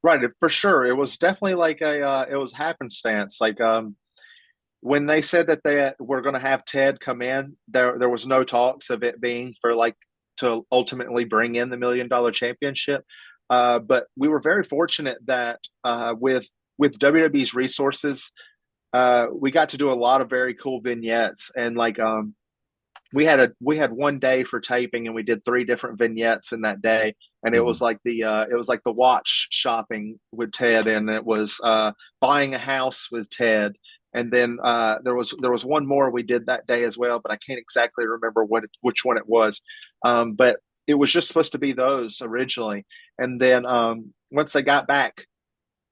Right, for sure. It was definitely like it was happenstance. Like when they said that they were going to have Ted come in, there was no talks of it being for like to ultimately bring in the $1 million championship. But we were very fortunate that with WWE's resources, we got to do a lot of very cool vignettes and like we had one day for taping and we did three different vignettes in that day, and Mhm. it was like the watch shopping with Ted, and it was buying a house with Ted, and then there was one more we did that day as well, but I can't exactly remember which one it was. But it was just supposed to be those originally, and then once they got back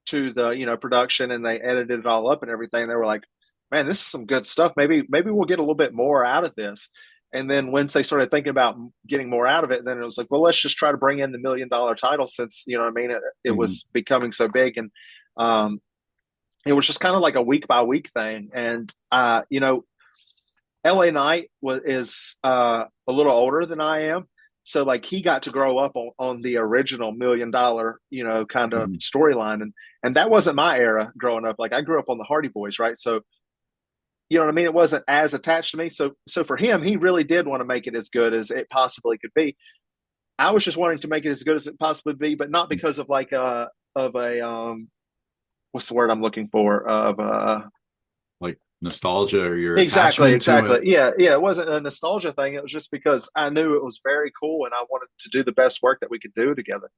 to the production and they edited it all up and everything, they were like, man, this is some good stuff, maybe we'll get a little bit more out of this. And then once they started thinking about getting more out of it, then it was like, well, let's just try to bring in the $1 million title, since what I mean, it Mhm. was becoming so big. And it was just kind of like a week by week thing. And LA Knight is a little older than I am. So like he got to grow up on the original $1 million, kind of Mhm. storyline. And that wasn't my era growing up. Like I grew up on the Hardy Boys, right? So you know what I mean? It wasn't as attached to me. So for him, he really did want to make it as good as it possibly could be. I was just wanting to make it as good as it possibly could be, but not because of like a what's the word I'm looking for? Of Like nostalgia or your exactly, attachment to exactly. it. Yeah, yeah. It wasn't a nostalgia thing. It was just because I knew it was very cool and I wanted to do the best work that we could do together.